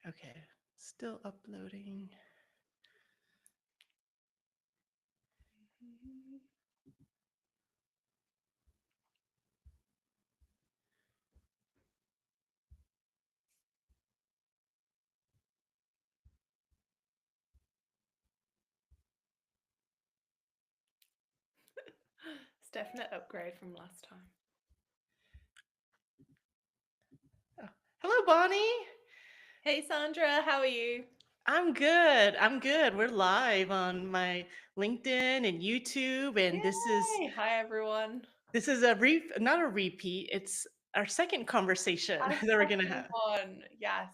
Okay, still uploading. It's definite upgrade from last time. Oh, hello, Bonnie. Hey Sandra, how are you? I'm good. I'm good. We're live on my LinkedIn and YouTube, and Yay! Hi everyone. this is not a repeat. It's our second conversation Our that we're gonna second have. one. Yes,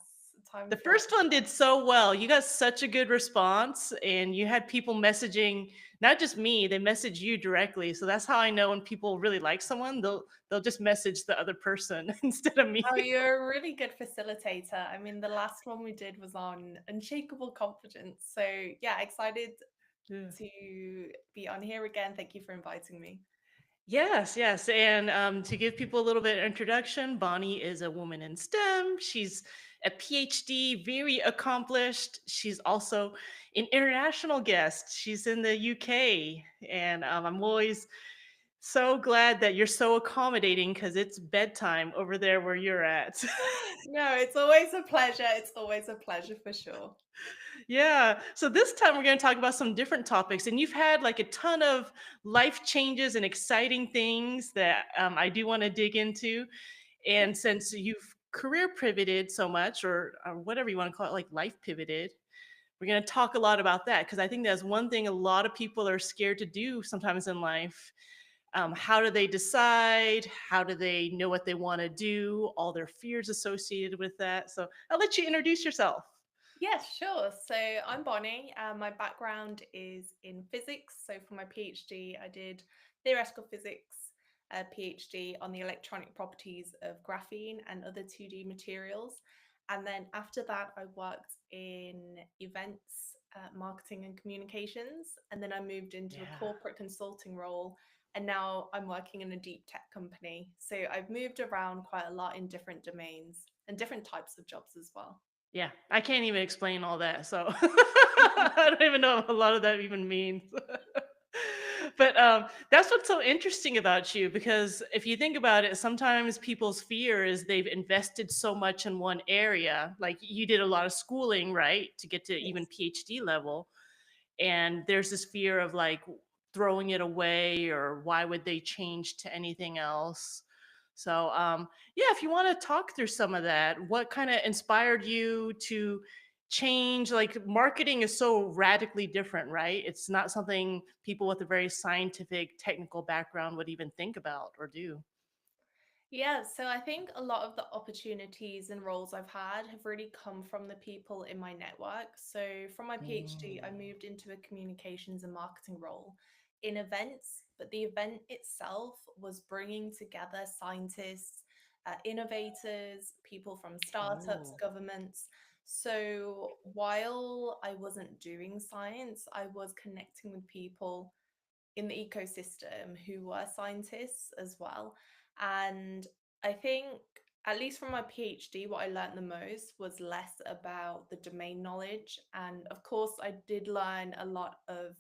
time The flies. first one did so well. You got such a good response, and you had people messaging, not just me, they message you directly. So that's how I know when people really like someone, they'll just message the other person instead of Oh, me. you're a really good facilitator. I mean, the last one we did was on unshakable confidence. So, yeah, excited Yeah. to be on here again. Thank you for inviting me. Yes, yes. And to give people a little bit of introduction, Bonnie is a woman in STEM. She's a PhD, very accomplished. She's also an international guest. She's in the UK. And I'm always so glad that you're so accommodating because it's bedtime over there where you're at. No, it's always a pleasure. It's always a pleasure for sure. Yeah. So this time we're going to talk about some different topics, and you've had like a ton of life changes and exciting things that I do want to dig into. Yeah. And since you've career pivoted so much, or whatever you want to call it, like life pivoted, we're going to talk a lot about that because I think that's one thing a lot of people are scared to do sometimes in life. How do they decide? How do they know what they want to do? All their fears associated with that. So I'll let you introduce yourself. Yes, sure. So I'm Bonnie. My background is in physics. So for my PhD, I did theoretical physics, PhD on the electronic properties of graphene and other 2D materials. And then after that, I worked in events, marketing, and communications. And then I moved into a Yeah. corporate consulting role. And now I'm working in a deep tech company. So I've moved around quite a lot in different domains and different types of jobs as well. Yeah, I can't even explain all that. So I don't even know what a lot of that even means. But that's what's so interesting about you because if you think about it, sometimes people's fear is they've invested so much in one area. Like you did a lot of schooling, right, to get to even Yes. PhD level. And there's this fear of like throwing it away or why would they change to anything else. So yeah, if you want to talk through some of that, what kind of inspired you to change? Like marketing is so radically different, right? It's not something people with a very scientific technical background would even think about or do. Yeah, so I think a lot of the opportunities and roles I've had have really come from the people in my network. So, from my PhD, I Mm. moved into a communications and marketing role in events, but the event itself was bringing together scientists, innovators, people from startups, Oh. governments. So, while I wasn't doing science, I was connecting with people in the ecosystem who were scientists as well. And I think, at least from my PhD, what I learned the most was less about the domain knowledge. And of course, I did learn a lot of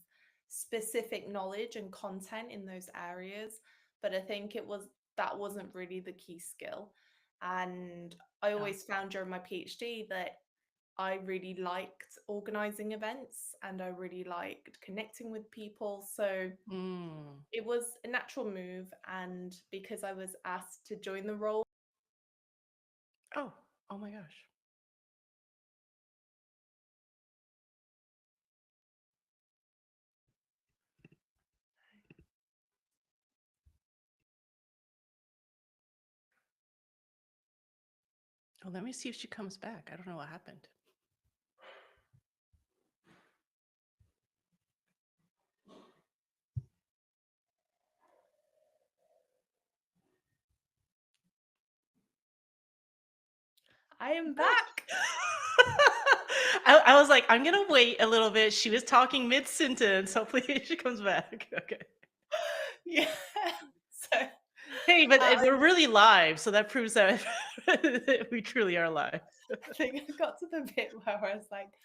specific knowledge and content in those areas. But I think that wasn't really the key skill. And I Yeah. always found during my PhD that I really liked organizing events and I really liked connecting with people. So Mm. it was a natural move. And because I was asked to join the role, Oh. Oh my gosh. Oh, let me see if she comes back. I don't know what happened. I am Oh. back. I was like, I'm gonna wait a little bit. She was talking mid sentence. Hopefully, she comes back. Okay. Yeah. So Hey, but I we're really live, so that proves that we truly are live. I think I got to the bit where I was like,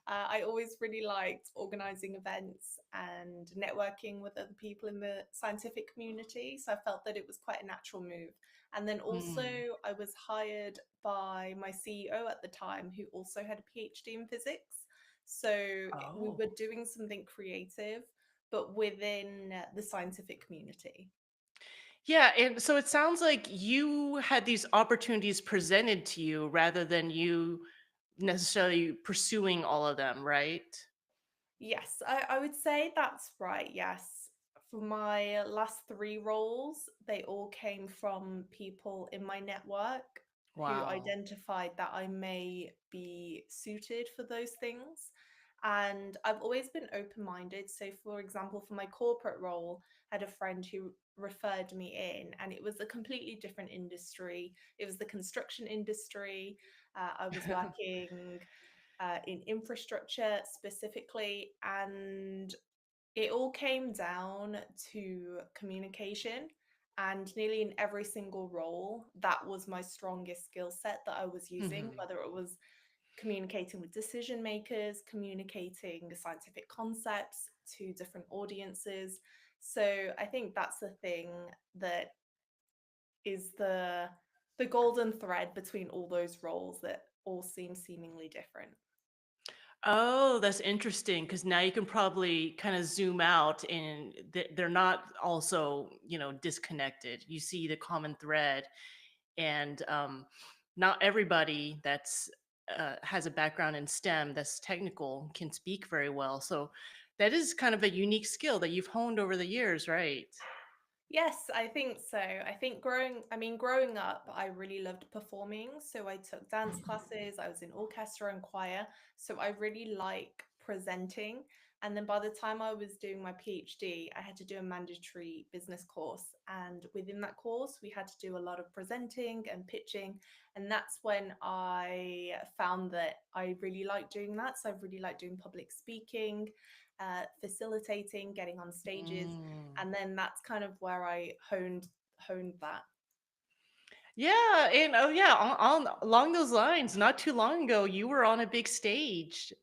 I always really liked organizing events and networking with other people in the scientific community. So I felt that it was quite a natural move. And then also, Mm. I was hired by my CEO at the time, who also had a PhD in physics. So we were Oh. doing something creative, but within the scientific community. Yeah, and so it sounds like you had these opportunities presented to you rather than you necessarily pursuing all of them, right? Yes, I would say that's right. Yes. For my last three roles, they all came from people in my network who Wow. identified that I may be suited for those things. And I've always been open minded. So, for example, for my corporate role, I had a friend who referred me in, and it was a completely different industry. It was the construction industry. I was working in infrastructure specifically, and it all came down to communication. And nearly in every single role, that was my strongest skill set that I was using, Mhm. whether it was communicating with decision makers, communicating scientific concepts to different audiences. So I think that's the thing that is the golden thread between all those roles that all seem seemingly different. Oh, that's interesting because now you can probably kind of zoom out and they're not also, disconnected. You see the common thread, and not everybody that's has a background in STEM that's technical can speak very well. So that is kind of a unique skill that you've honed over the years, right? Yes, I think so. I think growing up, I really loved performing. So I took dance classes, I was in orchestra and choir. So I really like presenting. And then by the time I was doing my PhD, I had to do a mandatory business course. And within that course, we had to do a lot of presenting and pitching. And that's when I found that I really like doing that. So I really like doing public speaking, facilitating, getting on stages, Mm. and then that's kind of where I honed that. Yeah, and oh yeah, on along those lines, not too long ago, you were on a big stage.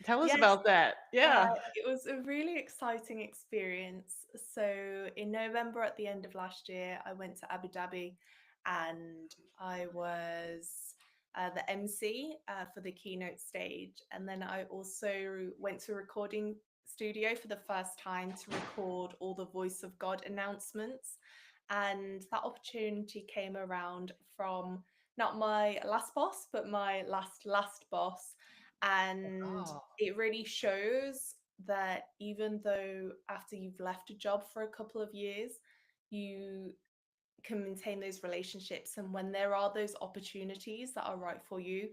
Tell us Yes, about that. Yeah. it was a really exciting experience. So in November at the end of last year, I went to Abu Dhabi, and I was the MC for the keynote stage. And then I also went to a recording studio for the first time to record all the Voice of God announcements. And that opportunity came around from not my last boss, but my last boss. And Oh. it really shows that even though after you've left a job for a couple of years, you can maintain those relationships. And when there are those opportunities that are right for you,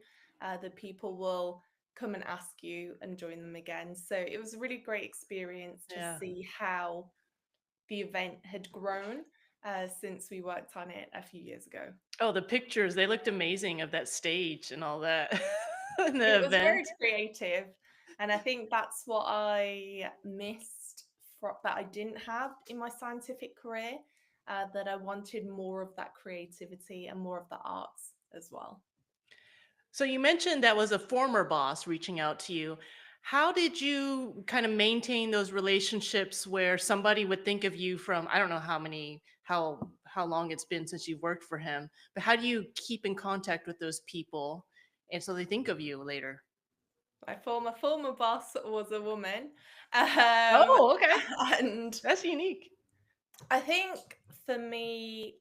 the people will come and ask you and join them again. So it was a really great experience to Yeah. see how the event had grown since we worked on it a few years ago. Oh, the pictures, they looked amazing of that stage and all that in It the was very event. creative, and I think that's what I missed that I didn't have in my scientific career, that I wanted more of that creativity and more of the arts as well. So you mentioned that was a former boss reaching out to you. How did you kind of maintain those relationships where somebody would think of you from, I don't know how long it's been since you've worked for him, but how do you keep in contact with those people and so they think of you later? My former boss was a woman, um, Oh, okay. and That's unique. I think for me,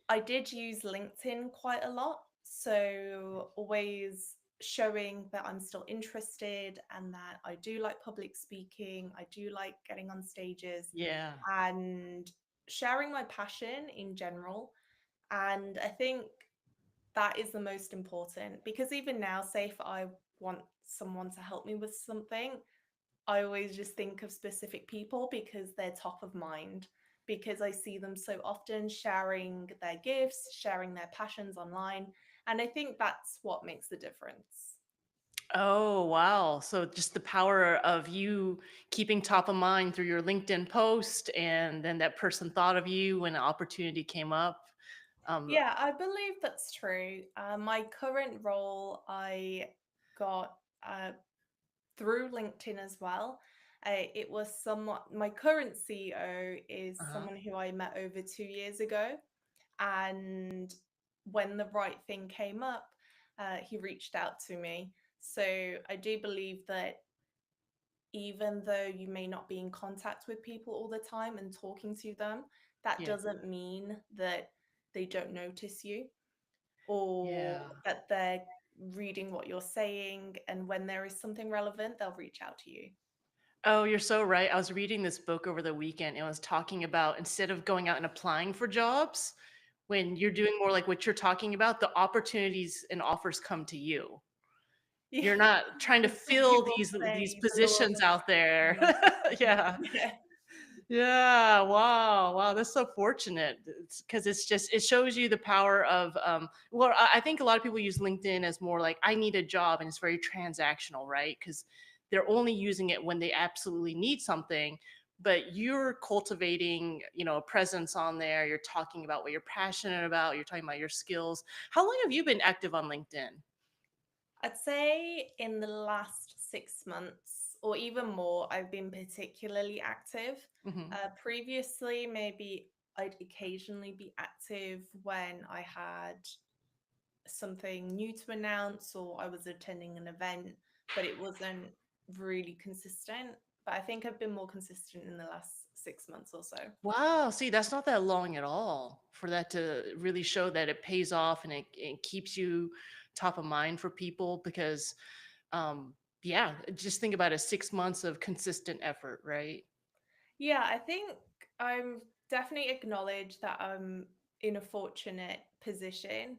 I did use LinkedIn quite a lot. So always showing that I'm still interested and that I do like public speaking, I do like getting on stages Yeah. and sharing my passion in general. And I think that is the most important because even now, say if I want someone to help me with something, I always just think of specific people because they're top of mind, because I see them so often sharing their gifts, sharing their passions online. And I think that's what makes the difference. Oh, wow. So just the power of you keeping top of mind through your LinkedIn post, and then that person thought of you when an opportunity came up. Um, Yeah, I believe that's true. My current role, I got uh, through LinkedIn as well. It was somewhat, my current CEO is uh-huh. someone who I met over 2 years ago. And when the right thing came up, he reached out to me. So I do believe that even though you may not be in contact with people all the time and talking to them, that Yeah. doesn't mean that they don't notice you or Yeah. that they're reading what you're saying. And when there is something relevant, they'll reach out to you. Oh, you're so right. I was reading this book over the weekend. It was talking about instead of going out and applying for jobs, when you're doing more like what you're talking about, the opportunities and offers come to you. Yeah. You're not trying to And some fill people these say the law of positions out there. attraction. Yeah. Yeah. Yeah, wow, wow, that's so fortunate. Because it's just it shows you the power of well, I think a lot of people use LinkedIn as more like I need a job and it's very transactional, right? Because they're only using it when they absolutely need something. But you're cultivating, a presence on there. You're talking about what you're passionate about. You're talking about your skills. How long have you been active on LinkedIn? I'd say in the last 6 months or even more, I've been particularly active. Hmm. Previously, maybe I'd occasionally be active when I had something new to announce or I was attending an event, but it wasn't really consistent. But I think I've been more consistent in the last 6 months or so. Wow, see, that's not that long at all for that to really show that it pays off and it keeps you top of mind for people because, um, yeah, just think about it, 6 months of consistent effort, right? Yeah, I think I'm definitely acknowledge that I'm in a fortunate position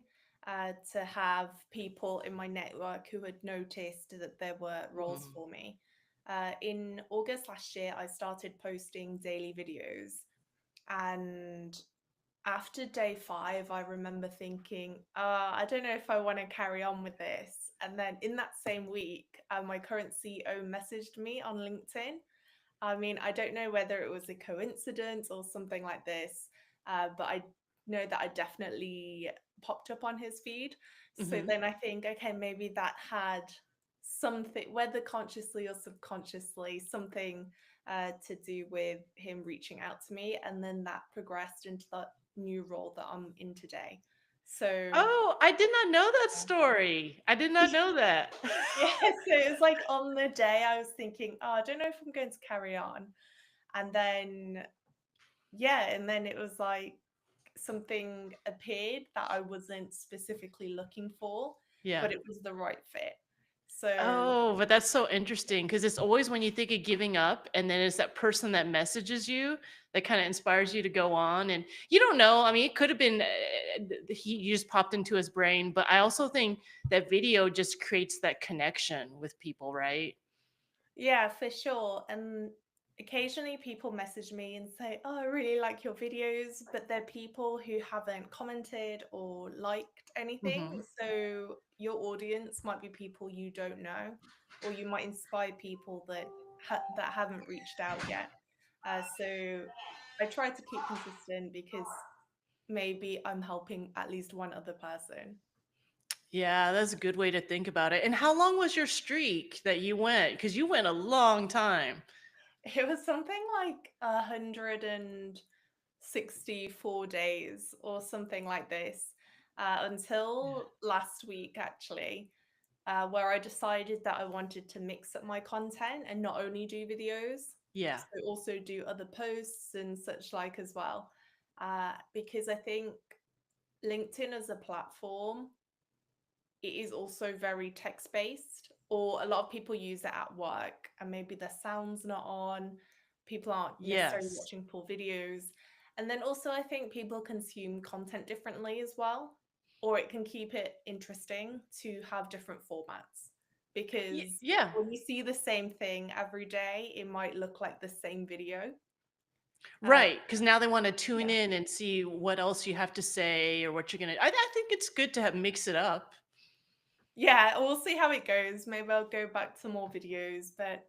to have people in my network who had noticed that there were roles Mhm. for me. In August last year, I started posting daily videos, and after day 5, I remember thinking, I don't know if I want to carry on with this. And then in that same week, my current CEO messaged me on LinkedIn. I mean, I don't know whether it was a coincidence or something like this, but I know that I definitely popped up on his feed. So Mhm. then I think, okay, maybe that had something, whether consciously or subconsciously, something to do with him reaching out to me. And then that progressed into the new role that I'm in today. So, Oh, I did not know that story. I did not know that. yeah, so it was like on the day I was thinking, oh, I don't know if I'm going to carry on. And then yeah, and then it was like something appeared that I wasn't specifically looking for, Yeah. but it was the right fit. So, Oh, but that's so interesting because it's always when you think of giving up, and then it's that person that messages you that kind of inspires you to go on. And you don't know. I mean, it could have been you just popped into his brain, but I also think that video just creates that connection with people, right? yeah, for sure. And occasionally people message me and say, "Oh, I really like your videos," but they're people who haven't commented or liked anything. Hmm. So your audience might be people you don't know, or you might inspire people that haven't reached out yet. So I try to keep consistent because maybe I'm helping at least one other person. Yeah, that's a good way to think about it. And how long was your streak that you went? Because you went a long time. It was something like 164 days or something like this Yeah. until last week, actually, where I decided that I wanted to mix up my content and not only do videos, Yeah. so also do other posts and such like as well. Because I think LinkedIn as a platform, it is also very text based, or a lot of people use it at work and maybe the sound's not on, people aren't necessarily Yes. watching full videos. And then also, I think people consume content differently as well, or it can keep it interesting to have different formats because Yeah. when you see the same thing every day, it might look like the same video. Uh, Right, because now they wanna tune yeah. in and see what else you have to say or what you're gonna I think it's good to have mix it up. Yeah, we'll see how it goes. Maybe I'll go back to more videos, but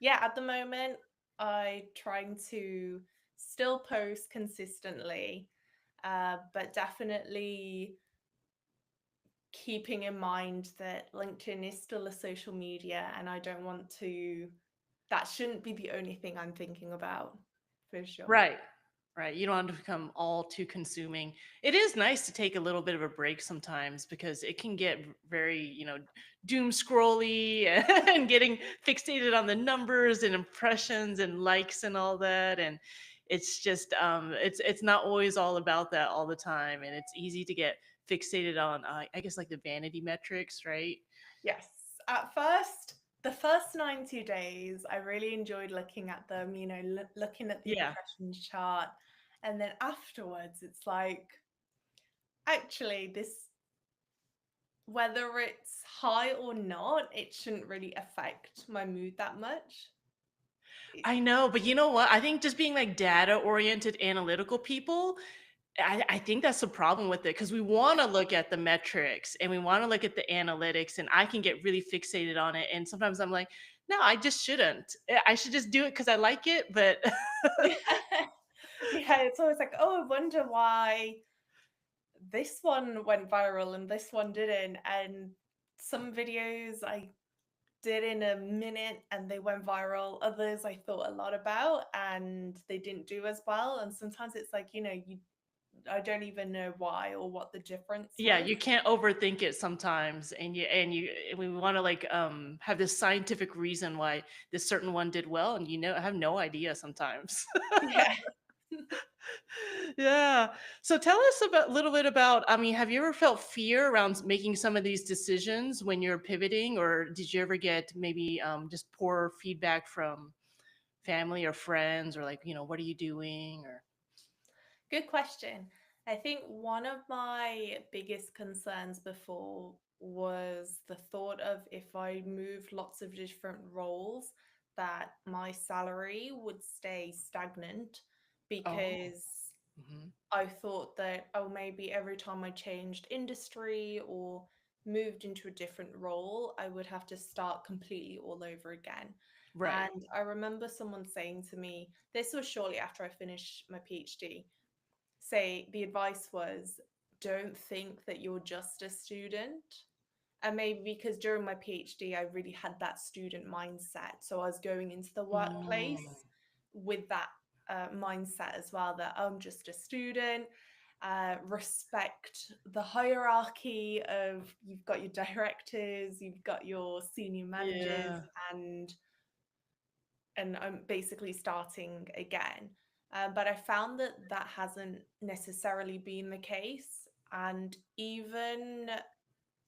yeah, at the moment, I trying to still post consistently, but definitely keeping in mind that LinkedIn is still a social media, and I don't want to, that shouldn't be the only thing I'm thinking about, for sure. Right. Right. You don't want to become all too consuming. It is nice to take a little bit of a break sometimes because it can get very, doom scrolly and getting fixated on the numbers and impressions and likes and all that. And it's just it's not always all about that all the time. And it's easy to get fixated on I guess like the vanity metrics, right? Yes. At first, the first 90 days, I really enjoyed looking at them, looking at the Yeah. impressions chart. And then afterwards, it's like, actually, this, whether it's high or not, it shouldn't really affect my mood that much. It- I know, but you know what? I think just being like data oriented analytical people, I think that's the problem with it because we want to look at the metrics and we want to look at the analytics, and I can get really fixated on it. And sometimes I'm like, no, I just shouldn't. I should just do it because I like it. But Yeah, it's always like, oh, I wonder why this one went viral and this one didn't. And some videos I did in a minute and they went viral. Others I thought a lot about and they didn't do as well. And sometimes it's like, I don't even know why or what the difference yeah, was. you can't overthink it sometimes, and we want to like have this scientific reason why this certain one did well, and I have no idea sometimes. Yeah. Yeah. So tell us about a little bit about, I mean, have you ever felt fear around making some of these decisions when you're pivoting, or did you ever get maybe just poor feedback from family or friends, or like, what are you doing? Or Good question. I think one of my biggest concerns before was the thought of if I moved lots of different roles, that my salary would stay stagnant oh, because hmm, I thought that, oh, maybe every time I changed industry or moved into a different role, I would have to start completely all over again. right. And I remember someone saying to me, this was shortly after I finished my PhD, say the advice was, don't think that you're just a student. And maybe because during my PhD, I really had that student mindset. So I was going into the Mm, workplace with that mindset as well, that I'm just a student. Respect the hierarchy of, you've got your directors, you've got your senior managers, yeah. and I'm basically starting again. But I found that that hasn't necessarily been the case. And even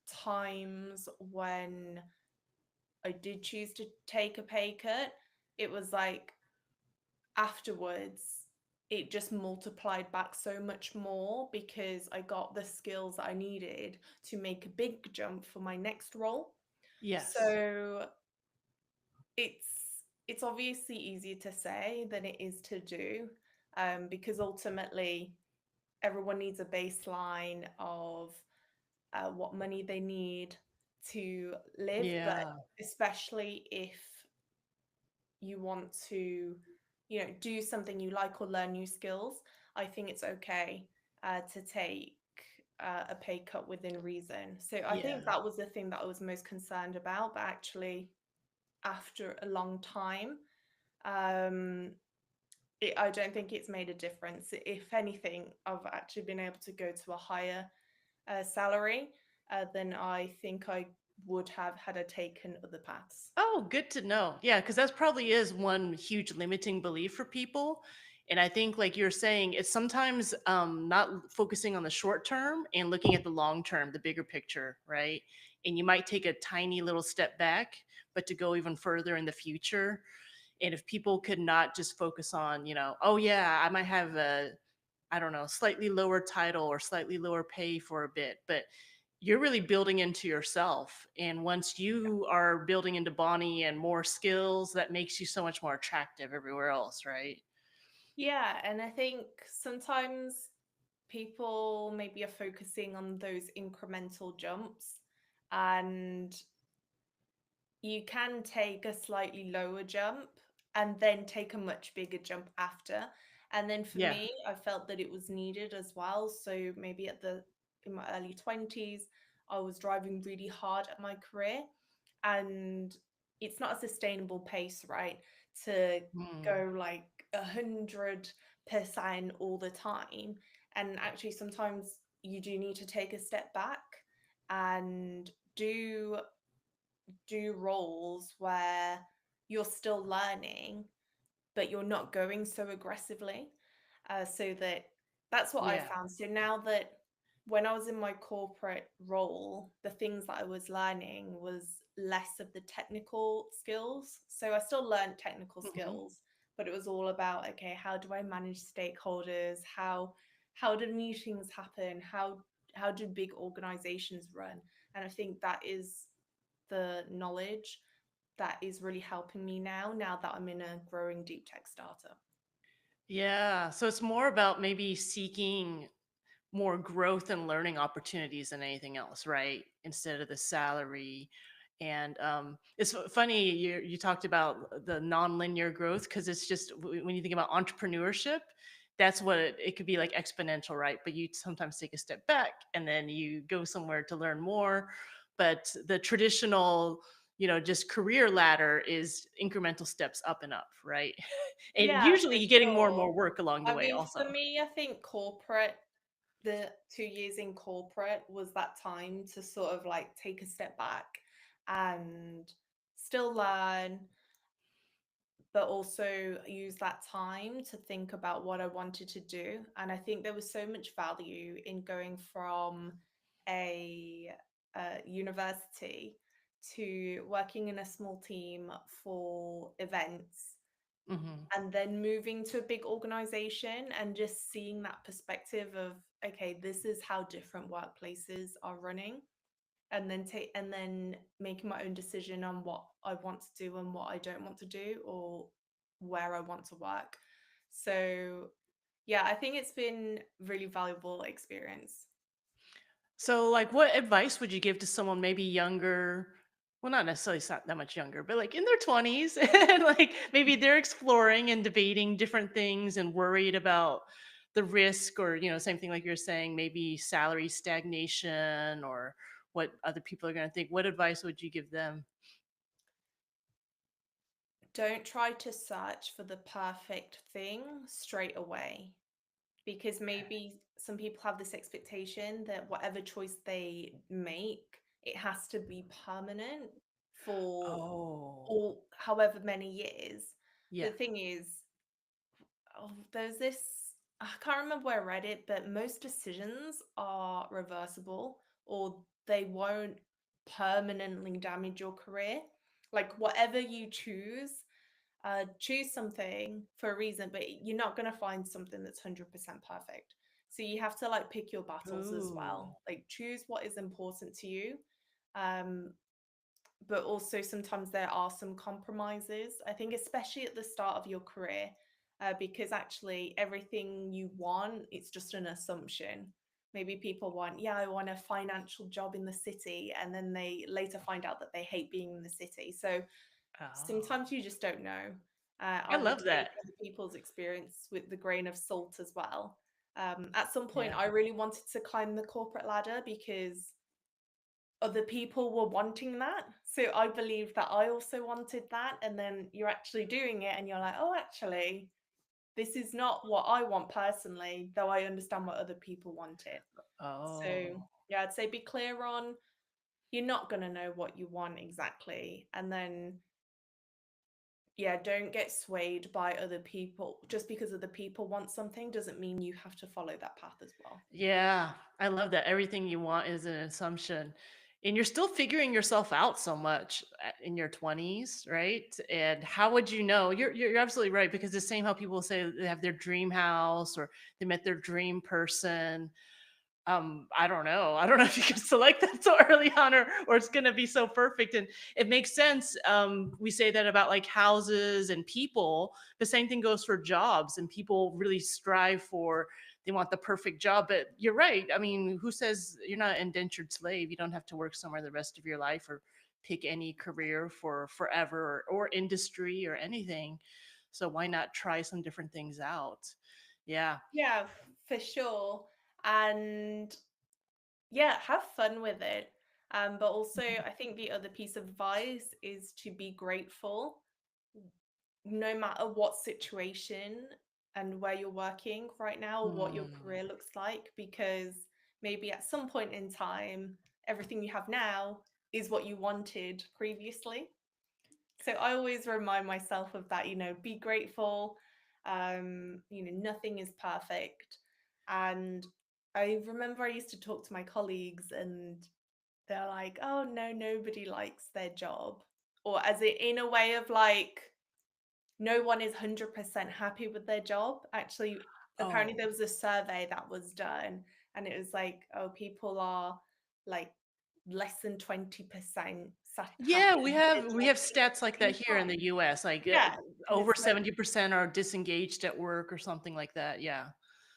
times when I did choose to take a pay cut, it was like afterwards, it just multiplied back so much more because I got the skills that I needed to make a big jump for my next role. Yes. So it's it's obviously easier to say than it is to do, because ultimately everyone needs a baseline of what money they need to live. But Yeah. especially if you want to, do something you like or learn new skills, I think it's okay to take a pay cut within reason. So I think Yeah. that was the thing that I was most concerned about. But actually, after a long time, um, I don't think it's made a difference. If anything, I've actually been able to go to a higher salary than I think I would have had I taken other paths. Oh, good to know. Yeah, because that probably is one huge limiting belief for people. And I think, like you're saying, it's sometimes not focusing on the short term and looking at the long term, the bigger picture, right? And you might take a tiny little step back, but to go even further in the future. And if people could not just focus on, oh, yeah, I might have a, I don't know, slightly lower title or slightly lower pay for a bit, but you're really building into yourself. And once you are building into Bonnie and more skills, that makes you so much more attractive everywhere else, right? Yeah, and I think sometimes people maybe are focusing on those incremental jumps, and you can take a slightly lower jump and then take a much bigger jump after. And then for Yeah. me, I felt that it was needed as well. So maybe in my early 20s, I was driving really hard at my career, and it's not a sustainable pace, right? To Mm. go like 100% all the time. And actually, sometimes you do need to take a step back and do roles where you're still learning, but you're not going so aggressively. So that's what I Yeah. found. So now that when I was in my corporate role, the things that I was learning was less of the technical skills. So I still learned technical Hmm. skills, but it was all about, okay, how do I manage stakeholders? How do meetings happen? How do big organizations run? And I think that is the knowledge that is really helping me now that I'm in a growing deep tech startup. Yeah. So it's more about maybe seeking more growth and learning opportunities than anything else, right? Instead of the salary. And it's funny you talked about the nonlinear growth because it's just when you think about entrepreneurship, that's what it could be like exponential, right? But you sometimes take a step back and then you go somewhere to learn more. But the traditional, just career ladder is incremental steps up and up, right? And Yeah, usually for you're getting more and sure. more work along the I way, mean, also. for me, I think the 2 years in corporate was that time to sort of like take a step back and still learn, but also use that time to think about what I wanted to do. And I think there was so much value in going from a, university to working in a small team for events Hmm. and then moving to a big organization and just seeing that perspective of, okay, this is how different workplaces are running, and then making my own decision on what I want to do and what I don't want to do, or where I want to work. So yeah, I think it's been really valuable experience. So, like, what advice would you give to someone maybe younger? Well, not necessarily it's not that much younger, but like in their 20s, and like maybe they're exploring and debating different things and worried about the risk, or, same thing like you're saying, maybe salary stagnation or what other people are going to think. What advice would you give them? Don't try to search for the perfect thing straight away, because maybe some people have this expectation that whatever choice they make, it has to be permanent for Oh, all however many years. yeah. The thing is, there's this, I can't remember where I read it, but most decisions are reversible, or they won't permanently damage your career. Like whatever you choose something for a reason, but you're not going to find something that's 100% perfect. So you have to like pick your battles as Ooh. well. Like choose what is important to you. Um, but also sometimes there are some compromises. I think, especially at the start of your career, because actually everything you want, it's just an assumption. Maybe people want, yeah, I want a financial job in the city, and then they later find out that they hate being in the city. So Oh, sometimes you just don't know. I I would love take that. other people's experience with the grain of salt as well. At some point, Yeah. I really wanted to climb the corporate ladder because other people were wanting that. So I believed that I also wanted that. And then you're actually doing it and you're like, oh, actually, this is not what I want personally, though I understand what other people want it. So Oh. yeah, I'd say be clear on, you're not going to know what you want exactly. And then, yeah, don't get swayed by other people. Just because other people want something doesn't mean you have to follow that path as well. Yeah, I love that. Everything you want is an assumption. And you're still figuring yourself out so much in your 20s, right? And how would you know? You're absolutely right, because the same how people say they have their dream house or they met their dream person. I don't know. I don't know if you can select that so early on, or it's going to be so perfect. And it makes sense. We say that about like houses and people. The same thing goes for jobs, and people really strive for, they want the perfect job. But you're right. I mean, who says you're not an indentured slave? You don't have to work somewhere the rest of your life or pick any career for forever, or industry or anything. So why not try some different things out? Yeah. Yeah, for sure. And yeah, have fun with it. But also, Mhm. I think the other piece of advice is to be grateful no matter what situation and where you're working right now or what your Mm. career looks like, because maybe at some point in time, everything you have now is what you wanted previously. So I always remind myself of that, be grateful. Nothing is perfect. And I remember I used to talk to my colleagues and they're like, oh no, nobody likes their job. Or as it in a way of like, no one is 100% happy with their job. Actually, apparently Oh. there was a survey that was done and it was like, oh, people are like less than 20% Yeah, happy we with their have we job have stats like that in here in time. the US, like, Yeah, and over it's like 70% are disengaged at work or something like that, yeah.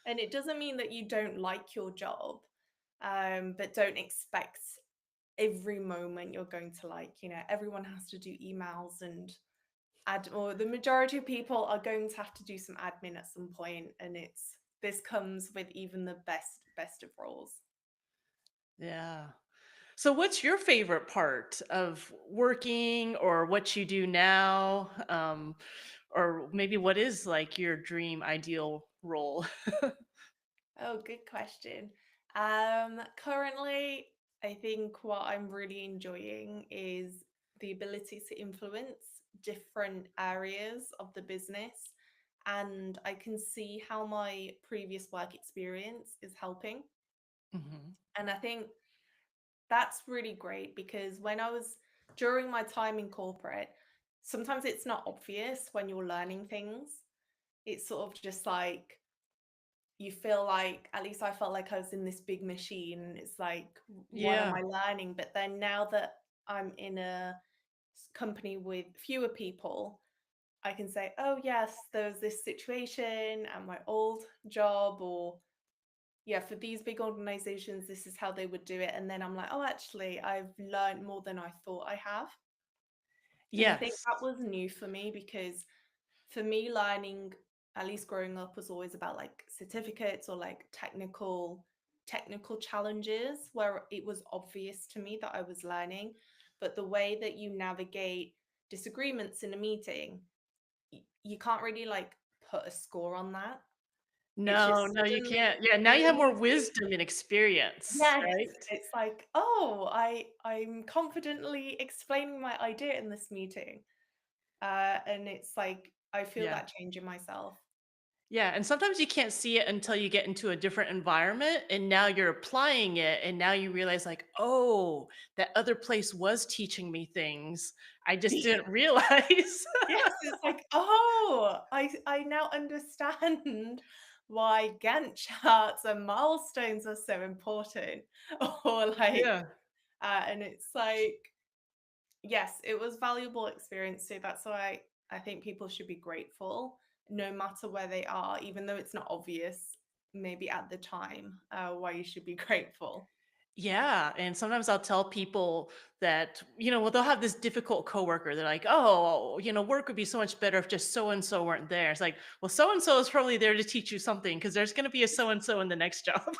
and it doesn't mean that you don't like your job, but don't expect every moment you're going to like, everyone has to do emails and or the majority of people are going to have to do some admin at some point, and this comes with even the best of roles. Yeah. So what's your favorite part of working or what you do now? Or maybe what is like your dream ideal role? Oh, good question. Currently, I think what I'm really enjoying is the ability to influence different areas of the business. And I can see how my previous work experience is helping. Mhm. And I think that's really great because during my time in corporate, sometimes it's not obvious when you're learning things. It's sort of just like you feel like, at least I felt like I was in this big machine. And it's like, what am Yeah. I learning? But then now that I'm in a company with fewer people, I can say, oh, yes, there was this situation at my old job, or yeah, for these big organizations, this is how they would do it. And then I'm like, oh, actually, I've learned more than I thought I have. And I think Yes. that was new for me because for me, learning, at least growing up, was always about like certificates or like technical challenges where it was obvious to me that I was learning. But the way that you navigate disagreements in a meeting, you can't really like put a score on that. It's No, just no, you suddenly can't. Yeah, now you have more crazy. wisdom and experience, Yes, right? it's like, oh, I'm confidently explaining my idea in this meeting. And it's like I feel Yeah. that change in myself. Yeah, and sometimes you can't see it until you get into a different environment and now you're applying it and now you realize like, "Oh, that other place was teaching me things. I just didn't realize." Yes, it's like, oh, I now understand why Gantt charts and milestones are so important. Or like, Yeah. and it's like, yes, it was valuable experience. So that's why I think people should be grateful no matter where they are, even though it's not obvious, maybe at the time, why you should be grateful. Yeah, and sometimes I'll tell people that, well, they'll have this difficult coworker. They're like, "Oh, work would be so much better if just so and so weren't there." It's like, "Well, so and so is probably there to teach you something because there's going to be a so and so in the next job."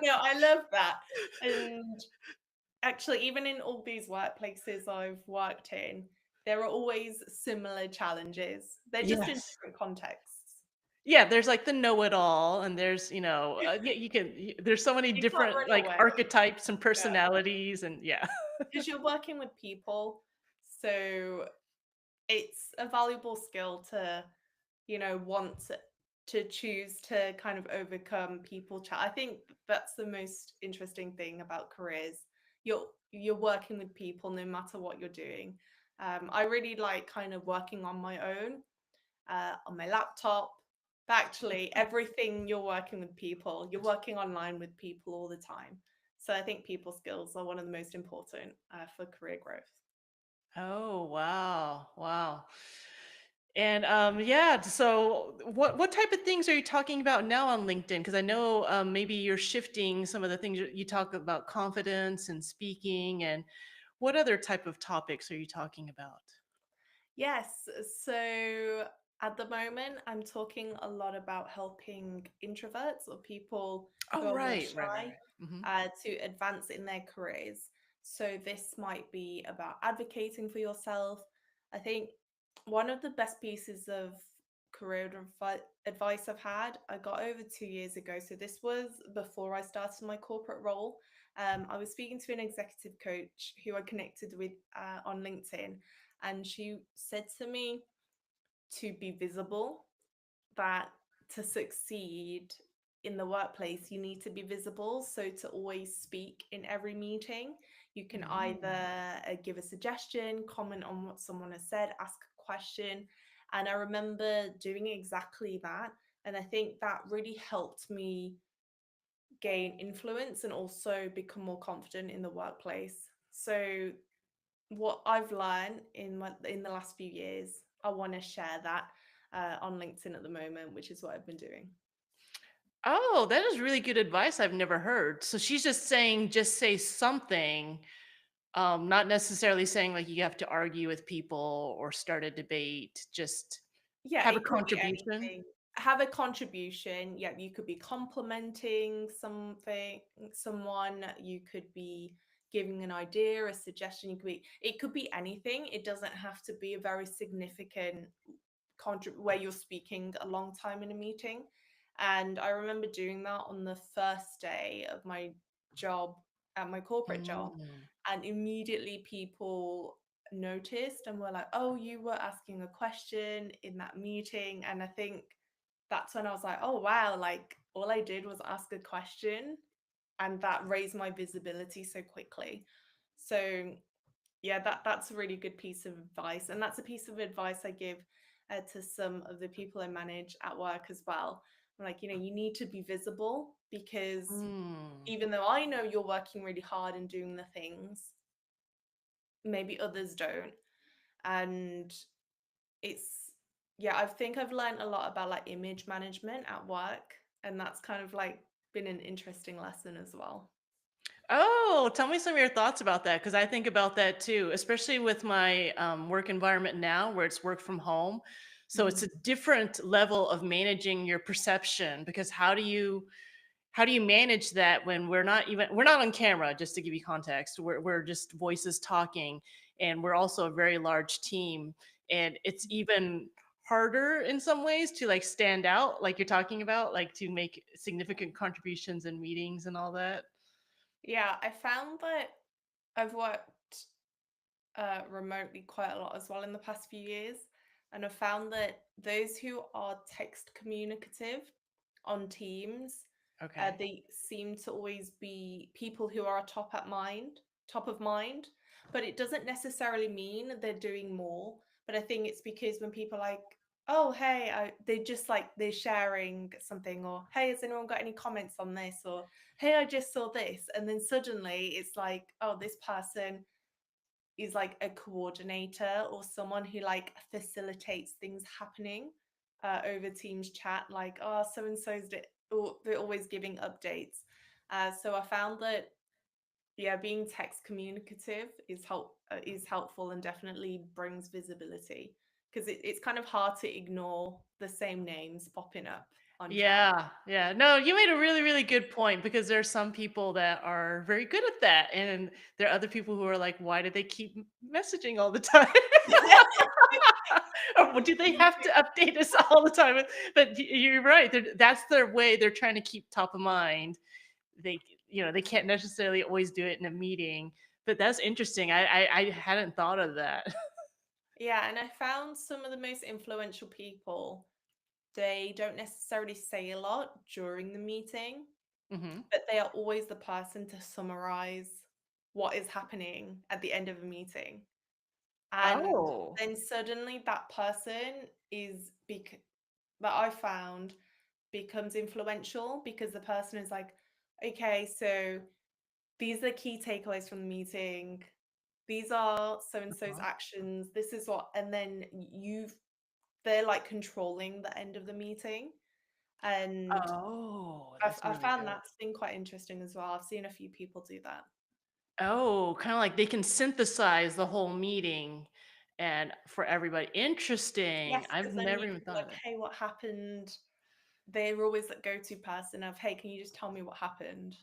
No, I love that. And actually, even in all these workplaces I've worked in, there are always similar challenges. They're just in Yes. different contexts. Yeah, there's like the know-it-all, and there's, there's so many You can't different run like away. archetypes and Yeah. personalities, and yeah. Because you're working with people. So it's a valuable skill to, want to choose to kind of overcome I think that's the most interesting thing about careers. You're working with people no matter what you're doing. I really like kind of working on my laptop. But actually, everything you're working with people, you're working online with people all the time. So I think people skills are one of the most important for career growth. Oh, wow. Wow. And yeah, so what type of things are you talking about now on LinkedIn? Because I know maybe you're shifting some of the things you talk about confidence and speaking, and what other type of topics are you talking about? Yes. So At the moment, I'm talking a lot about helping introverts or people who Oh, are more right. shy Mhm. to advance in their careers. So, this might be about advocating for yourself. I think one of the best pieces of advice I've had, I got over 2 years ago. So, this was before I started my corporate role. I was speaking to an executive coach who I connected with on LinkedIn, and she said to me, to be visible, that to succeed in the workplace, you need to be visible. So, to always speak in every meeting, you can Mm. either give a suggestion, comment on what someone has said, ask a question. And I remember doing exactly that. And I think that really helped me gain influence and also become more confident in the workplace. So, what I've learned in the last few years, I want to share that on LinkedIn at the moment, which is what I've been doing. Oh, that is really good advice I've never heard. So she's just saying just say something, not necessarily saying like you have to argue with people or start a debate, just Yeah, have a it could be contribution. anything. Have a contribution. Yeah, you could be complimenting someone. You could be giving an idea, a suggestion. It could be anything. It doesn't have to be a very significant where you're speaking a long time in a meeting. And I remember doing that on the first day of my job, at my corporate job, Mm. and immediately people noticed and were like, "Oh, you were asking a question in that meeting." And I think that's when I was like, "Oh wow, like all I did was ask a question and that raised my visibility so quickly." So yeah, that's a really good piece of advice, and that's a piece of advice I give to some of the people I manage at work as well. I'm like, you need to be visible, because Mm. even though I know you're working really hard and doing the things, maybe others don't. And it's yeah, I think I've learned a lot about like image management at work, and that's kind of like been an interesting lesson as well. Oh, tell me some of your thoughts about that because I think about that too, especially with my work environment now where it's work from home. So it's Mhm. a different level of managing your perception because how do you manage that when we're not on camera, just to give you context, we're just voices talking, and we're also a very large team, and it's even harder in some ways to like stand out like you're talking about, like to make significant contributions in meetings and all that. Yeah, I found that I've worked remotely quite a lot as well in the past few years. And I've found that those who are text communicative on Teams, Okay. they seem to always be people who are top of mind. But it doesn't necessarily mean they're doing more. But I think it's because when people are like, oh, hey, they just like they're sharing something, or hey, has anyone got any comments on this? Or hey, I just saw this. And then suddenly it's like, oh, this person is like a coordinator or someone who like facilitates things happening over Teams chat, like, oh, so and so's or they're always giving updates. So I found that yeah, being text communicative is helpful and definitely brings visibility, because it's kind of hard to ignore the same names popping up on chat. Yeah, yeah. No, you made a really, really good point because there's some people that are very good at that, and there are other people who are like, "Why do they keep messaging all the time? Or do they have to update us all the time?" But you're right. That's their way. They're trying to keep top of mind. They, they can't necessarily always do it in a meeting. But that's interesting. I hadn't thought of that. Yeah, and I found some of the most influential people, they don't necessarily say a lot during the meeting, Hmm. but they are always the person to summarize what is happening at the end of a meeting. And Oh. then suddenly that person that I found becomes influential, because the person is like, okay, so these are key takeaways from the meeting. These are so and so's actions. This is what, and then they're like controlling the end of the meeting. And Oh, I've that's I really found good. that's been quite interesting as well. I've seen a few people do that. Oh, kind of like they can synthesize the whole meeting and for everybody. Interesting. Yes, I've because then never you even can be thought of like, that. "Hey, what happened?" They're always that go-to person of, "Hey, can you just tell me what happened?"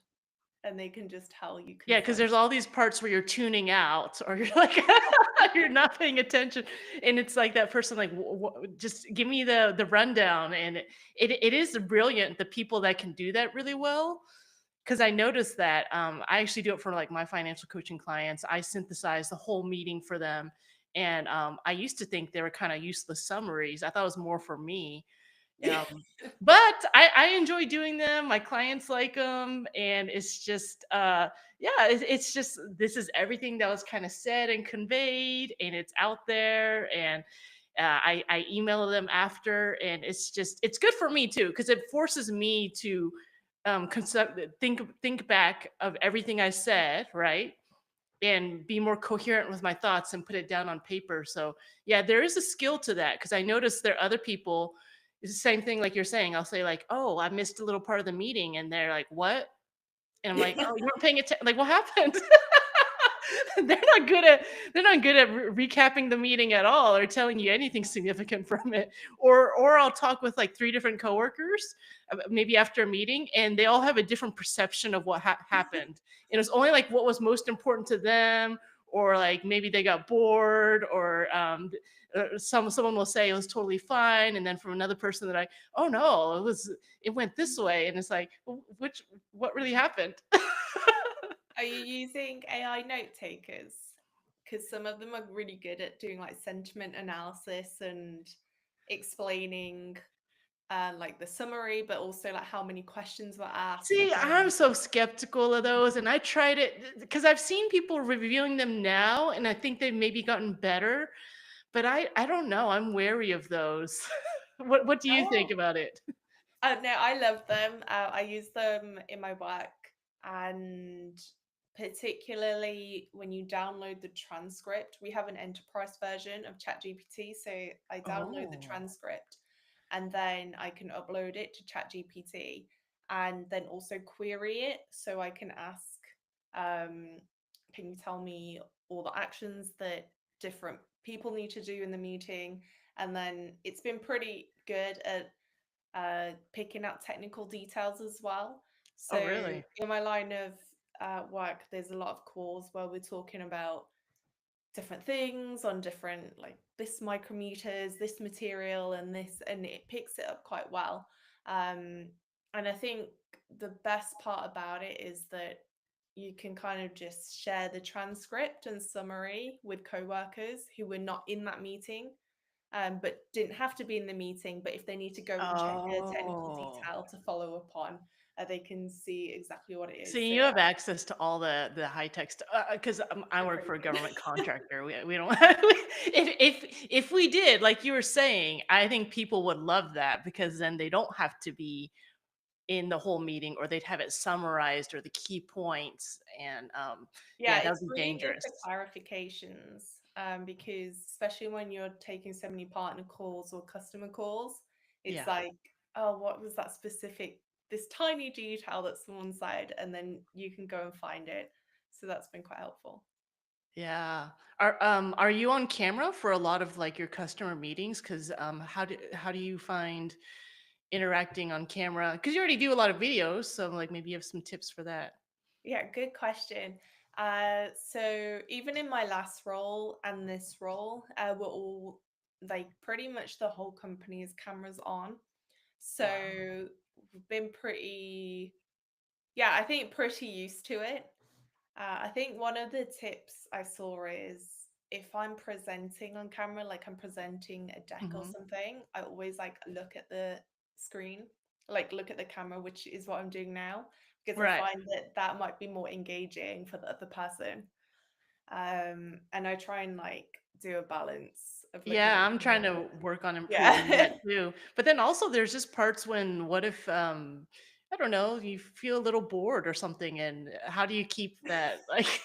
And they can just tell you Yeah, because concise. there's all these parts where you're tuning out or you're like you're not paying attention, and it's like that person like, just give me the rundown," and it is brilliant, the people that can do that really well. Because I noticed that, I actually do it for, like, my financial coaching clients. I synthesize the whole meeting for them, and, I used to think they were kinda useless summaries. I thought it was more for me, but I enjoy doing them. My clients like them, and it's just, yeah, it's just this is everything that was kinda said and conveyed, and it's out there, and, I email them after, and it's just it's good for me too because it forces me to, think back of everything I said, right? And be more coherent with my thoughts and put it down on paper. So, yeah, there is a skill to that because I noticed there are other people. It's the same thing like you're saying. I'll say like, "Oh, I missed a little part of the meeting," and they're like, "What?" And I'm like, "Oh, you weren't paying attention. Like, what happened?" they're not good at they're not good at recapping the meeting at all or telling you anything significant from it. Or I'll talk with like three different coworkers, maybe after a meeting, and they all have a different perception of what happened. And it's only like what was most important to them, or like maybe they got bored, or someone will say it was totally fine, and then from another person that oh no, it went this way, and it's like, which what really happened? Are you using AI note takers? Because some of them are really good at doing like sentiment analysis and explaining like the summary, but also like how many questions were asked and See, how many. I'm so skeptical of those, and I tried it because I've seen people reviewing them now, and I think they've maybe gotten better, but I don't know. I'm wary of those. What do you think Oh, about it? no, I love them. I use them in my work, and particularly when you download the transcript, we have an enterprise version of ChatGPT. So I download the Oh. transcript and then I can upload it to ChatGPT and then also query it. So I can ask, um, can you tell me all the actions that different people need to do in the meeting? And then it's been pretty good at picking out technical details as well. Oh, So really? in my line of work, there's a lot of calls where we're talking about different things on different like this micrometers, this material, and this, and it picks it up quite well. Um, and I think the best part about it is that you can kind of just share the transcript and summary with coworkers who were not in that meeting, but didn't have to be in the meeting. But if they need to go and check a technical Oh. detail to follow up on, they can see exactly what it is. See, So you have access to all the high tech stuff because I they're work pretty for a good. government contractor. We don't if we did like you were saying, I think people would love that because then they don't have to be in the whole meeting, or they'd have it summarized or the key points, and Yeah, yeah, that would it's be really good for dangerous. clarifications, because especially when you're taking so many partner calls or customer calls, it's Yeah, like, oh, what was that specific, this tiny detail that someone said, and then you can go and find it. So that's been quite helpful. yeah. Are you on camera for a lot of like your customer meetings? Because how do you find interacting on camera? Because you already do a lot of videos, so like maybe you have some tips for that. Yeah, good question. So even in my last role and this role, we're all like pretty much the whole company is cameras on. Wow. So we've been pretty, yeah, I think pretty used to it. I think one of the tips I saw is if I'm presenting on camera, like I'm presenting a deck or Hmm. something, I always like look at the screen, like look at the camera, which is what I'm doing now, because I Right. find that that might be more engaging for the other person. And I try and like do a balance of looking at Yeah, the I'm trying camera. to work on improving that Yeah. too. But then also there's just parts when what if I don't know, you feel a little bored or something, and how do you keep that like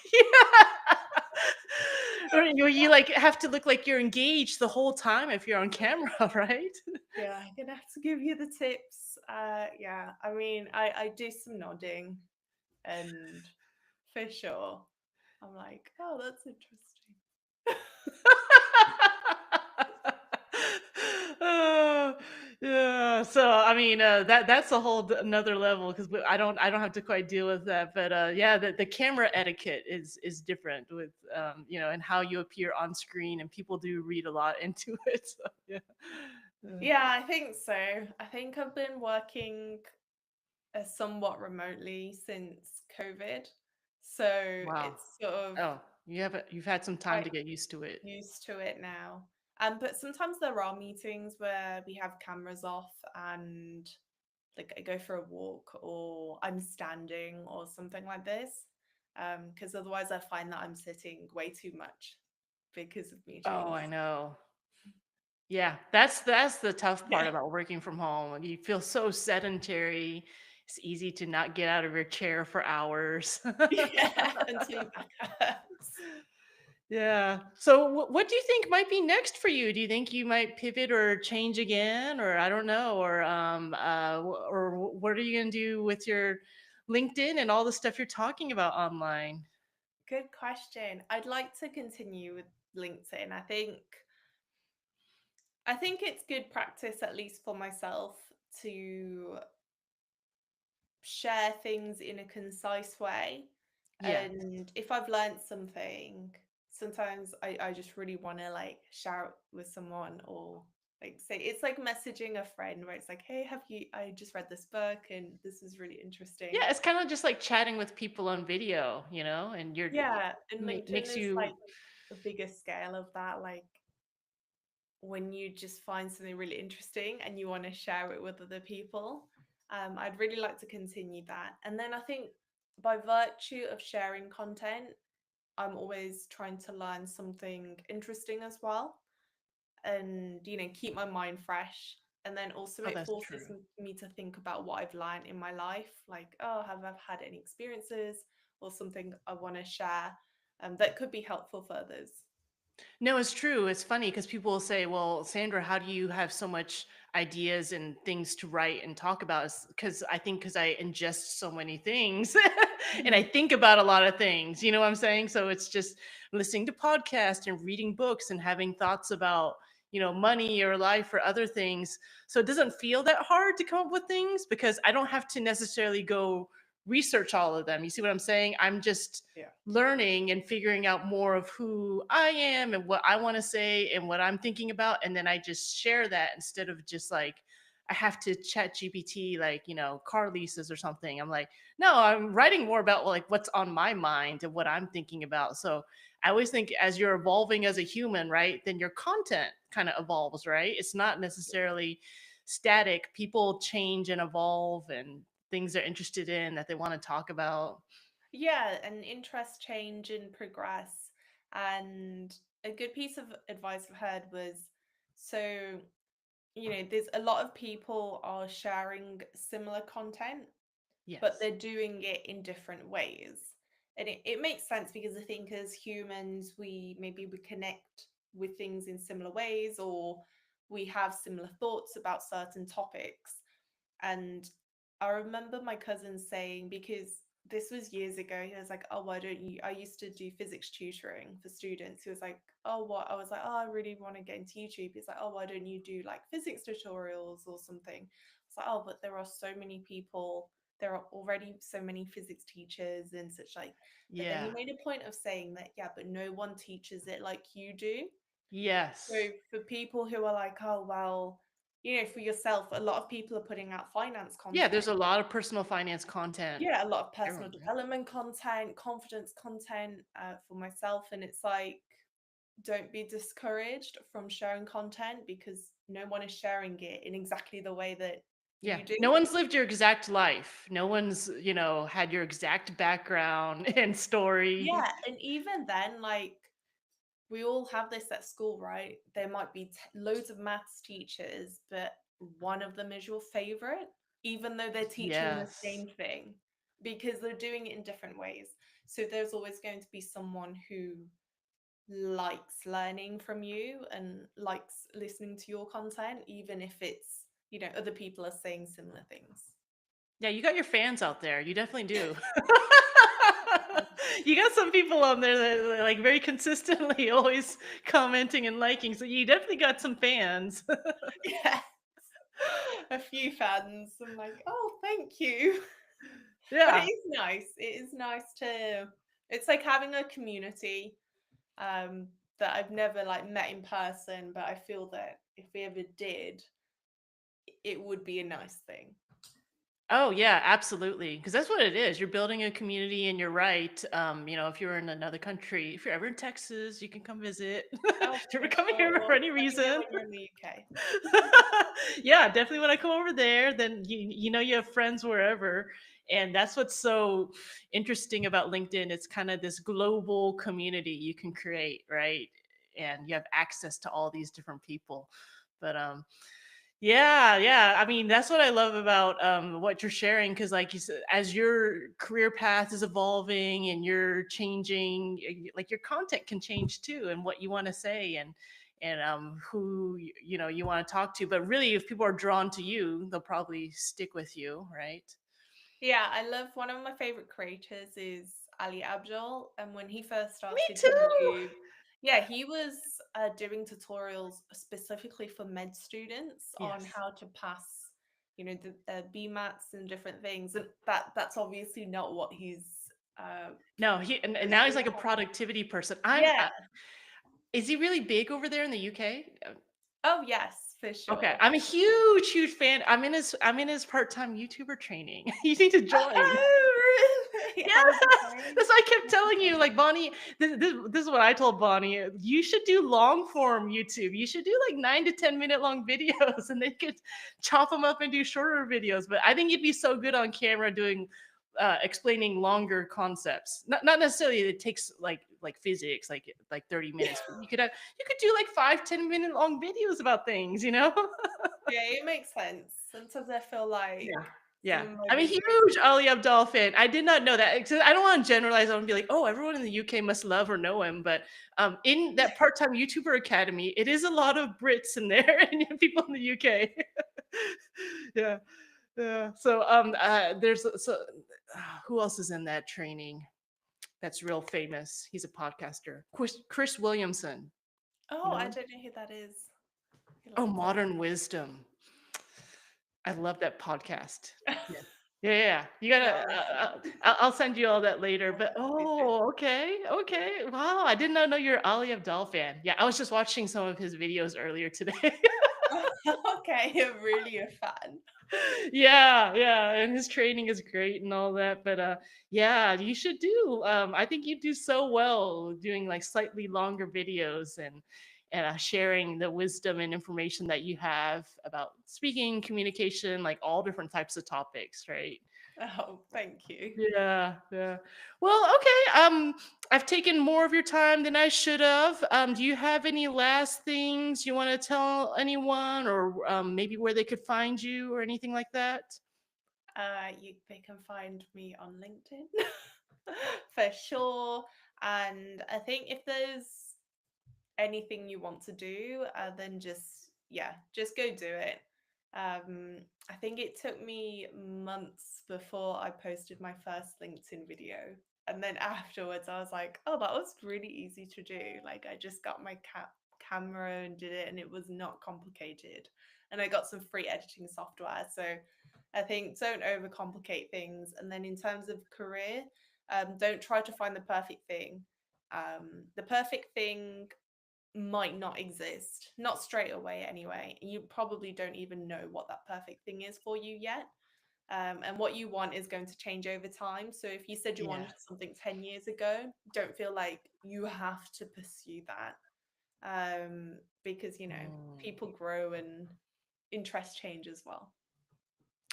or you like have to look like you're engaged the whole time if you're on camera, right? Yeah, I'm gonna have to give you the tips. Yeah, I mean, I do some nodding, and for sure, I'm like, oh, that's interesting. Uh, yeah. So I mean, that's a whole another level because I don't have to quite deal with that. But yeah, the camera etiquette is different with and how you appear on screen, and people do read a lot into it. So yeah. Yeah, I think so. I think I've been working somewhat remotely since COVID. So Wow. it's sort of Oh, you've had some time quite to get used to it. used to it now. But sometimes there are meetings where we have cameras off and like I go for a walk or I'm standing or something like this. Because otherwise I find that I'm sitting way too much because of Oh, meetings. I know. Yeah, that's the tough part Yeah. about working from home. You feel so sedentary. It's easy to not get out of your chair for hours. Yeah, until your back hurts. Yeah. So, what do you think might be next for you? Do you think you might pivot or change again, or I don't know, or what are you going to do with your LinkedIn and all the stuff you're talking about online? Good question. I'd like to continue with LinkedIn. I think it's good practice, at least for myself, to share things in a concise way. Yeah. And if I've learned something, sometimes I just really want to like share it with someone or like say it's like messaging a friend where it's like, hey, I just read this book and this is really interesting. Yeah, it's kind of just like chatting with people on video, and Yeah, and makes LinkedIn is you. like a bigger scale of that. Like when you just find something really interesting and you want to share it with other people. I'd really like to continue that. And then I think by virtue of sharing content, I'm always trying to learn something interesting as well and, keep my mind fresh. And then also Oh, it that's forces true. me to think about what I've learned in my life. Like, oh, have I had any experiences or something I want to share that could be helpful for others? No, it's true. It's funny because people will say, "Well, Sandra, how do you have so much ideas and things to write and talk about?" Because I think because I ingest so many things and I Mhm. think about a lot of things. You know what I'm saying? So it's just listening to podcasts and reading books and having thoughts about money or life or other things. So it doesn't feel that hard to come up with things because I don't have to necessarily go research all of them. You see what I'm saying? I'm just Yeah. learning and figuring out more of who I am and what I want to say and what I'm thinking about. And then I just share that instead of just like, I have to chat GPT, like, car leases or something. I'm like, no, I'm writing more about like what's on my mind and what I'm thinking about. So I always think as you're evolving as a human, right, then your content kind of evolves, right? It's not necessarily static. People change and evolve and things they're interested in that they want to talk about. Yeah, and interest change and progress. And a good piece of advice I've heard was so, there's a lot of people are sharing similar content, but Yes. they're doing it in different ways. And it makes sense because I think as humans, we connect with things in similar ways or we have similar thoughts about certain topics. And I remember my cousin saying, because this was years ago, he was like, oh, why don't you? I used to do physics tutoring for students. He was like, oh, what? I was like, oh, I really want to get into YouTube. He's like, oh, why don't you do like physics tutorials or something? It's like, oh, but there are so many people. There are already so many physics teachers and such like. But then he Yeah. made a point of saying that, yeah, but no one teaches it like you do. So Yes. for people who are like, oh, well, for yourself, a lot of people are putting out finance Yeah, content. there's a lot of personal finance content Yeah, a lot of personal everywhere. development content, confidence content for myself. And it's like, don't be discouraged from sharing content because no one is sharing it in exactly the way that Yeah. you do. No one's lived your exact life. No one's, had your exact background and story. Yeah. And even then, like, we all have this at school, right? There might be loads of maths teachers, but one of them is your favorite, even though they're teaching the Yes. same thing, because they're doing it in different ways. So there's always going to be someone who likes learning from you and likes listening to your content, even if it's, other people are saying similar things. Yeah, you got your fans out there. You definitely do. You got some people on there that are, like, very consistently always commenting and liking, so you definitely got some fans. Yeah, a few fans. I'm like, oh, thank you. But it Yeah. is nice. It is nice to. It's like having a community um, that I've never like met in person, but I feel that if we ever did, it would be a nice thing. Oh yeah, absolutely. Because that's what it is. You're building a community, and you're right. If you're in another country, if you're ever in Texas, you can come visit. Oh, If you're for ever coming here for sure. any Let me know reason. when you're in the UK. Yeah, definitely. When I come over there, then you have friends wherever, and that's what's so interesting about LinkedIn. It's kind of this global community you can create, right? And you have access to all these different people. But yeah, yeah. I mean, that's what I love about what you're sharing, because, like you said, as your career path is evolving and you're changing, like your content can change too, and what you want to say, and who you want to talk to. But really, if people are drawn to you, they'll probably stick with you, right? Yeah, I love one of my favorite creators is Ali Abdul, and when he first Me started too. YouTube, yeah, he was doing tutorials specifically for med students on Yes. how to pass, the BMATs and different things, and that's obviously not what he's uh, No, and now he's posting. like a productivity person. Yeah. Is he really big over there in the UK? Oh yes, for Okay, sure. I'm a huge, huge fan. I'm in his part-time YouTuber training. You need to join. Oh, really? Yeah, How's it going? that's why I kept telling you, like, Bonnie. This is what I told Bonnie. You should do long form YouTube. You should do like 9 to 10 minute long videos, and they could chop them up and do shorter videos. But I think you'd be so good on camera doing explaining longer concepts. Not necessarily it takes like physics, like 30 minutes. But you could do like 5 to 10 minute long videos about things. Yeah, it makes sense. Sometimes I feel like Yeah. some Yeah. of my I'm a videos. huge Ali Abdaal fan. I did not know that. I don't want to generalize. I want to be like, oh, everyone in the UK must love or know him. But in that part-time YouTuber academy, it is a lot of Brits in there and people in the UK. Yeah. Yeah. So who else is in that training that's real famous? He's a podcaster. Chris Williamson, you Oh, I know? don't know who that is. You'll Oh, have to. Modern Wisdom. I love that podcast. Yeah. Yeah, yeah. You No, gotta. I'll look it up. I'll send you all that later. I'll But definitely do. okay, okay. Wow, I did not know you're Ali Abdal fan. Yeah, I was just watching some of his videos earlier today. Okay, I'm really a fan. Yeah, yeah, and his training is great and all that. But yeah, you should do. I think you do so well doing like slightly longer videos and sharing the wisdom and information that you have about speaking, communication, like all different types of topics, right? Oh, thank you. Yeah, yeah. Well, okay. I've taken more of your time than I should have. Do you have any last things you want to tell anyone, or maybe where they could find you, or anything like that? They can find me on LinkedIn for sure. And I think if there's anything you want to do, then just go do it. I think it took me months before I posted my first LinkedIn video. And then afterwards, I was like, oh, that was really easy to do. Like, I just got my camera and did it, and it was not complicated. And I got some free editing software. So I think don't overcomplicate things. And then in terms of career, don't try to find the perfect thing. The perfect thing might not exist, not straight away anyway. You probably don't even know what that perfect thing is for you yet. And what you want is going to change over time. So if you said you Yeah. wanted something 10 years ago, don't feel like you have to pursue that. Because, Mm. people grow and interests change as well.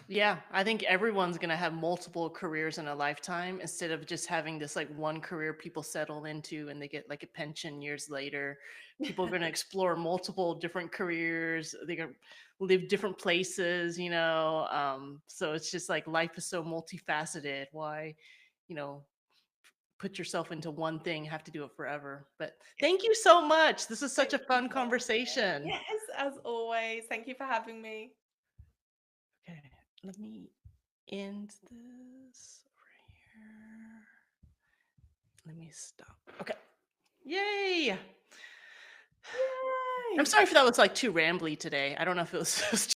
Yeah, I think everyone's gonna have multiple careers in a lifetime instead of just having this like one career people settle into and they get like a pension years later. People are gonna explore multiple different careers. They're gonna live different places. So it's just like life is so multifaceted. Why, you know, put yourself into one thing, have to do it forever. But Yeah. thank you so much. This is such Thank a you fun for having me. conversation. Yes, as always. Thank you for having me. Okay, let me end this right here. Let me stop. Okay. Yay. I'm Yay! sorry if that was like too rambly today. I don't know if it was, it was